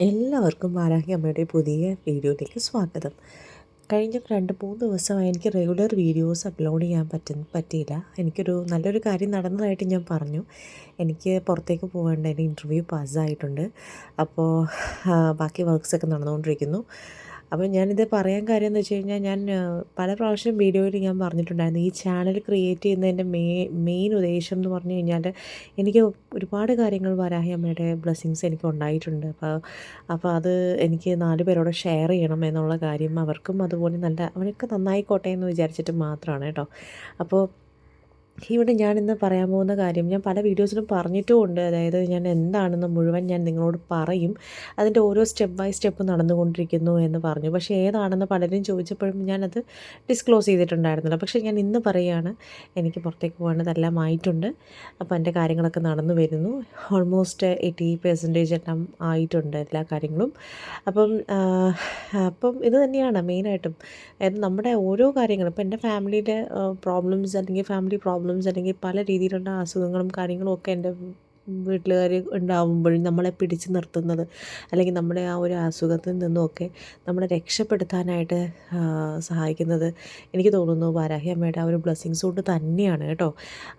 എല്ലാവർക്കും വാരാഹി അമ്മയുടെ പുതിയ വീഡിയോയിലേക്ക് സ്വാഗതം. കഴിഞ്ഞ 2-3 ദിവസമായി എനിക്ക് റെഗുലർ വീഡിയോസ് അപ്ലോഡ് ചെയ്യാൻ പറ്റിയില്ല. എനിക്കൊരു നല്ലൊരു കാര്യം നടന്നതായിട്ട് ഞാൻ പറഞ്ഞു. എനിക്ക് പുറത്തേക്ക് പോകേണ്ട എൻ്റെ ഇൻ്റർവ്യൂ പാസ്സായിട്ടുണ്ട്. അപ്പോൾ ബാക്കി വർക്ക്സൊക്കെ നടന്നുകൊണ്ടിരിക്കുന്നു. അപ്പോൾ ഞാനിത് പറയാൻ കാര്യം എന്ന് വെച്ച് കഴിഞ്ഞാൽ ഞാൻ പല പ്രാവശ്യം വീഡിയോയിൽ ഞാൻ പറഞ്ഞിട്ടുണ്ടായിരുന്നു, ഈ ചാനൽ ക്രിയേറ്റ് ചെയ്യുന്നതിൻ്റെ മെയിൻ ഉദ്ദേശം എന്ന് പറഞ്ഞു കഴിഞ്ഞാൽ എനിക്ക് ഒരുപാട് കാര്യങ്ങൾ വരാഹി അമ്മയുടെ ബ്ലെസ്സിങ്സ് എനിക്ക് ഉണ്ടായിട്ടുണ്ട്. അപ്പോൾ അത് എനിക്ക് 4 പേരോട് ഷെയർ ചെയ്യണം എന്നുള്ള കാര്യം, അവർക്കും അതുപോലെ അവരൊക്കെ നന്നായിക്കോട്ടെ എന്ന് വിചാരിച്ചിട്ട് മാത്രമാണ് കേട്ടോ. അപ്പോൾ ഇവിടെ ഞാനിന്ന് പറയാൻ പോകുന്ന കാര്യം ഞാൻ പല വീഡിയോസിലും പറഞ്ഞിട്ടുമുണ്ട്. അതായത് ഞാൻ എന്താണെന്ന് മുഴുവൻ ഞാൻ നിങ്ങളോട് പറയും. അതിൻ്റെ ഓരോ സ്റ്റെപ്പ് ബൈ സ്റ്റെപ്പ് നടന്നുകൊണ്ടിരിക്കുന്നു എന്ന് പറഞ്ഞു. പക്ഷേ ഏതാണെന്ന് പലരും ചോദിച്ചപ്പോഴും ഞാനത് ഡിസ്ക്ലോസ് ചെയ്തിട്ടുണ്ടായിരുന്നില്ല. പക്ഷേ ഞാൻ ഇന്ന് പറയുകയാണ്, എനിക്ക് പുറത്തേക്ക് പോകേണ്ടതെല്ലാം ആയിട്ടുണ്ട്. അപ്പോൾ എൻ്റെ കാര്യങ്ങളൊക്കെ നടന്നു വരുന്നു. ഓൾമോസ്റ്റ് 80% എല്ലാം ആയിട്ടുണ്ട് എല്ലാ കാര്യങ്ങളും. അപ്പം ഇത് തന്നെയാണ് മെയിനായിട്ടും. അതായത് നമ്മുടെ ഓരോ കാര്യങ്ങളും, ഇപ്പോൾ എൻ്റെ ഫാമിലിയിലെ പ്രോബ്ലംസ് അല്ലെങ്കിൽ ഫാമിലി പ്രോബ്ലംസ് അല്ലെങ്കിൽ പല രീതിയിലുള്ള അസുഖങ്ങളും കാര്യങ്ങളും ഒക്കെ എൻ്റെ വീട്ടിലുകാർ ഉണ്ടാവുമ്പോഴും നമ്മളെ പിടിച്ചു നിർത്തുന്നത്, അല്ലെങ്കിൽ നമ്മുടെ ആ ഒരു അസുഖത്തിൽ നിന്നുമൊക്കെ നമ്മളെ രക്ഷപ്പെടുത്താനായിട്ട് സഹായിക്കുന്നത് എനിക്ക് തോന്നുന്നു വാരാഹി അമ്മയുടെ ആ ഒരു ബ്ലെസ്സിങ്സ് കൊണ്ട് തന്നെയാണ് കേട്ടോ.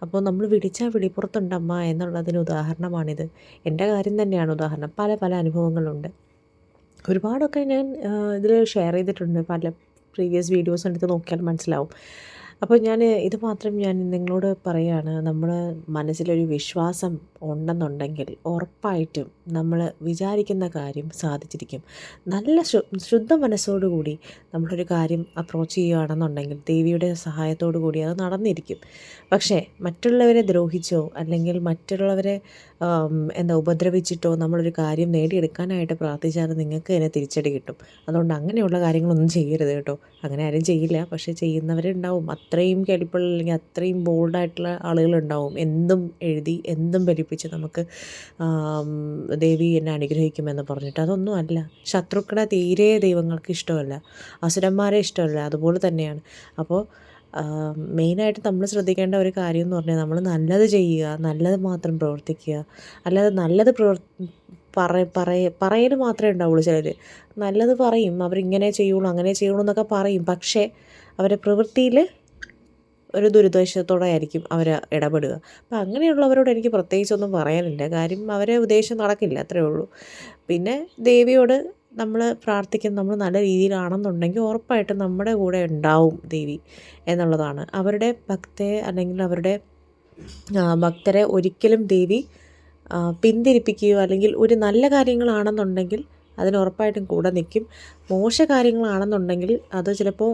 അപ്പോൾ നമ്മൾ വിളിച്ചാൽ വിളിപ്പുറത്തുണ്ടമ്മ എന്നുള്ളതിന് ഉദാഹരണമാണിത്. എൻ്റെ കാര്യം തന്നെയാണ് ഉദാഹരണം. പല പല അനുഭവങ്ങളുണ്ട്. ഒരുപാടൊക്കെ ഞാൻ ഇതിൽ ഷെയർ ചെയ്തിട്ടുണ്ട്. പല പ്രീവിയസ് വീഡിയോസ് എടുത്ത് നോക്കിയാൽ മനസ്സിലാവും. അപ്പോൾ ഇത് മാത്രം ഞാൻ നിങ്ങളോട് പറയുകയാണ്, നമ്മൾ മനസ്സിലൊരു വിശ്വാസം ഉണ്ടെന്നുണ്ടെങ്കിൽ ഉറപ്പായിട്ടും നമ്മൾ വിചാരിക്കുന്ന കാര്യം സാധിച്ചിരിക്കും. നല്ല ശുദ്ധ മനസ്സോടുകൂടി നമ്മളൊരു കാര്യം അപ്രോച്ച് ചെയ്യുകയാണെന്നുണ്ടെങ്കിൽ ദേവിയുടെ സഹായത്തോടു കൂടി അത് നടന്നിരിക്കും. പക്ഷേ മറ്റുള്ളവരെ ദ്രോഹിച്ചോ അല്ലെങ്കിൽ മറ്റുള്ളവരെ ഉപദ്രവിച്ചിട്ടോ നമ്മളൊരു കാര്യം നേടിയെടുക്കാനായിട്ട് പ്രാർത്ഥിച്ചാൽ നിങ്ങൾക്ക് തന്നെ തിരിച്ചടി കിട്ടും. അതുകൊണ്ട് അങ്ങനെയുള്ള കാര്യങ്ങളൊന്നും ചെയ്യരുത് കേട്ടോ. അങ്ങനെ ആരും ചെയ്യില്ല, പക്ഷേ ചെയ്യുന്നവരുണ്ടാവും. അത്രയും കെൽപ്പുള്ള അല്ലെങ്കിൽ അത്രയും ബോൾഡായിട്ടുള്ള ആളുകളുണ്ടാവും. എന്തും എഴുതി എന്തും ഫലിപ്പിച്ച് നമുക്ക് ദേവി എന്നെ അനുഗ്രഹിക്കുമെന്ന് പറഞ്ഞിട്ട്. അതൊന്നും അല്ല. ശത്രുക്കളെ തീരെ ദൈവങ്ങൾക്ക് ഇഷ്ടമല്ല, അസുരന്മാരെ ഇഷ്ടമല്ല. അതുപോലെ തന്നെയാണ്. അപ്പോൾ മെയിനായിട്ട് നമ്മൾ ശ്രദ്ധിക്കേണ്ട ഒരു കാര്യം എന്ന് പറഞ്ഞാൽ നമ്മൾ നല്ലത് ചെയ്യുക, നല്ലത് മാത്രം പ്രവർത്തിക്കുക. അല്ലാതെ നല്ലത് പറയൽ മാത്രമേ ഉണ്ടാവുള്ളൂ. ചിലർ നല്ലത് പറയും, അവരിങ്ങനെ ചെയ്യുള്ളൂ അങ്ങനെ ചെയ്യുള്ളൂ എന്നൊക്കെ പറയും. പക്ഷേ അവരുടെ പ്രവൃത്തിയിൽ ഒരു ദുരുദ്ദേശത്തോടെ ആയിരിക്കും അവർ ഇടപെടുക. അപ്പം അങ്ങനെയുള്ളവരോട് എനിക്ക് പ്രത്യേകിച്ചൊന്നും പറയാനില്ല. കാര്യം അവരെ ഉദ്ദേശം നടക്കില്ല, അത്രയേ ഉള്ളൂ. പിന്നെ ദേവിയോട് നമ്മൾ പ്രാർത്ഥിക്കുന്ന നമ്മൾ നല്ല രീതിയിലാണെന്നുണ്ടെങ്കിൽ ഉറപ്പായിട്ടും നമ്മുടെ കൂടെ ഉണ്ടാവും ദേവി എന്നുള്ളതാണ്. അവരുടെ ഭക്തയെ അല്ലെങ്കിൽ അവരുടെ ഭക്തരെ ഒരിക്കലും ദേവി പിന്തിരിപ്പിക്കുകയോ അല്ലെങ്കിൽ ഒരു നല്ല കാര്യങ്ങളാണെന്നുണ്ടെങ്കിൽ അതിന് ഉറപ്പായിട്ടും കൂടെ നിൽക്കും. മോശകാര്യങ്ങളാണെന്നുണ്ടെങ്കിൽ അത് ചിലപ്പോൾ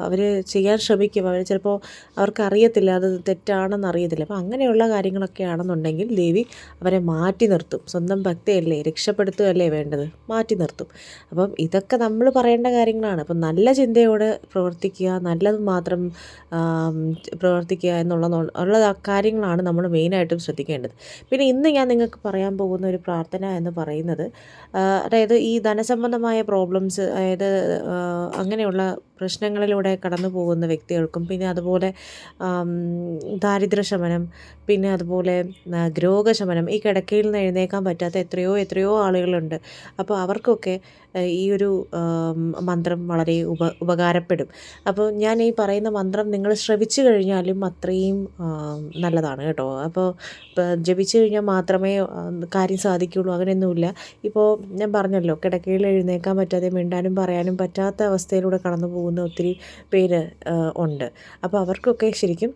അവർ ചെയ്യാൻ ശ്രമിക്കും. അവർ ചിലപ്പോൾ അവർക്കറിയത്തില്ല, അത് തെറ്റാണെന്ന് അറിയത്തില്ല. അപ്പോൾ അങ്ങനെയുള്ള കാര്യങ്ങളൊക്കെ ആണെന്നുണ്ടെങ്കിൽ ദേവി അവരെ മാറ്റി നിർത്തും. സ്വന്തം ഭക്തിയല്ലേ, രക്ഷപ്പെടുത്തുകയല്ലേ വേണ്ടത്, മാറ്റി നിർത്തും. അപ്പം ഇതൊക്കെ നമ്മൾ പറയേണ്ട കാര്യങ്ങളാണ്. അപ്പം നല്ല ചിന്തയോടെ പ്രവർത്തിക്കുക, നല്ലത് മാത്രം പ്രവർത്തിക്കുക ഉള്ള കാര്യങ്ങളാണ് നമ്മൾ മെയിനായിട്ടും ശ്രദ്ധിക്കേണ്ടത്. പിന്നെ ഇന്ന് ഞാൻ നിങ്ങൾക്ക് പറയാൻ പോകുന്ന ഒരു പ്രാർത്ഥന എന്ന് പറയുന്നത്, അതായത് ഈ ധനസംബന്ധമായ പ്രോബ്ലംസ്, അതായത് അങ്ങനെയുള്ള പ്രശ്നങ്ങളിലൂടെ കടന്നു പോകുന്ന വ്യക്തികൾക്കും, പിന്നെ അതുപോലെ ദാരിദ്ര്യശമനം, പിന്നെ അതുപോലെ രോഗശമനം, ഈ കിടക്കയിൽ നിന്ന് എഴുന്നേൽക്കാൻ പറ്റാത്ത എത്രയോ ആളുകളുണ്ട്. അപ്പോൾ അവർക്കൊക്കെ ഈ ഒരു മന്ത്രം വളരെ ഉപകാരപ്പെടും. അപ്പോൾ ഞാൻ ഈ പറയുന്ന മന്ത്രം നിങ്ങൾ ശ്രവിച്ചു കഴിഞ്ഞാലും അത്രയും നല്ലതാണ് കേട്ടോ. അപ്പോൾ ജപിച്ചു കഴിഞ്ഞാൽ മാത്രമേ കാര്യം സാധിക്കുകയുള്ളൂ, അങ്ങനെയൊന്നുമില്ല. ഇപ്പോൾ ഞാൻ പറഞ്ഞല്ലോ, കിടക്കയിൽ എഴുന്നേൽക്കാൻ പറ്റാതെ മിണ്ടാനും പറയാനും പറ്റാത്ത അവസ്ഥയിലൂടെ കടന്നു പോകുന്ന ഒത്തിരി പേര് ഉണ്ട്. അപ്പോൾ അവർക്കൊക്കെ ശരിക്കും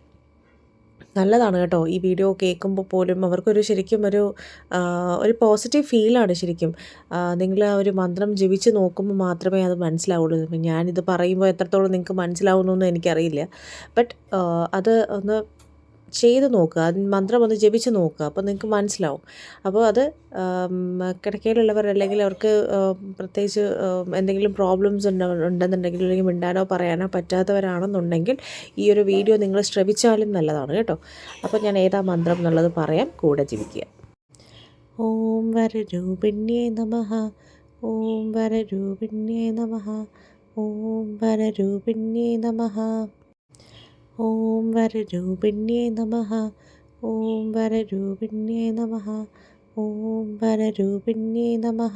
നല്ലതാണ് കേട്ടോ. ഈ വീഡിയോ കേൾക്കുമ്പോൾ പോലും അവർക്കൊരു ശരിക്കും ഒരു പോസിറ്റീവ് ഫീലാണ് ശരിക്കും. നിങ്ങൾ ആ ഒരു മന്ത്രം ജപിച്ച് നോക്കുമ്പോൾ മാത്രമേ അത് മനസ്സിലാവുള്ളൂ. ഞാനിത് പറയുമ്പോൾ എത്രത്തോളം നിങ്ങൾക്ക് മനസ്സിലാവുന്നു എനിക്കറിയില്ല. ബട്ട് അത് ഒന്ന് ചെയ്ത് നോക്കുക, മന്ത്രം ഒന്ന് ജപിച്ച് നോക്കുക, അപ്പോൾ നിങ്ങൾക്ക് മനസ്സിലാവും. അപ്പോൾ അത് കിടക്കയിലുള്ളവർ അല്ലെങ്കിൽ അവർക്ക് പ്രത്യേകിച്ച് എന്തെങ്കിലും പ്രോബ്ലംസ് ഉണ്ടെന്നുണ്ടെങ്കിൽ, അല്ലെങ്കിൽ മിണ്ടാനോ പറയാനോ പറ്റാത്തവരാണെന്നുണ്ടെങ്കിൽ ഈ ഒരു വീഡിയോ നിങ്ങൾ ശ്രവിച്ചാലും നല്ലതാണ് കേട്ടോ. അപ്പോൾ ഞാൻ ഏതാ മന്ത്രം എന്നുള്ളത് പറയാം, കൂടെ ജപിക്കുക. ഓം വരരൂപിണ്യേ നമഃ, ഓം വരരൂപിണ്യേ നമഃ, ഓം വരരൂപിണ്യേ നമഃ, ഓം വരരൂപിണ്യേ നമഃ, ഓം വരരൂപിണ്യേ നമഃ, ഓം വരരൂപിണ്യേ നമഃ.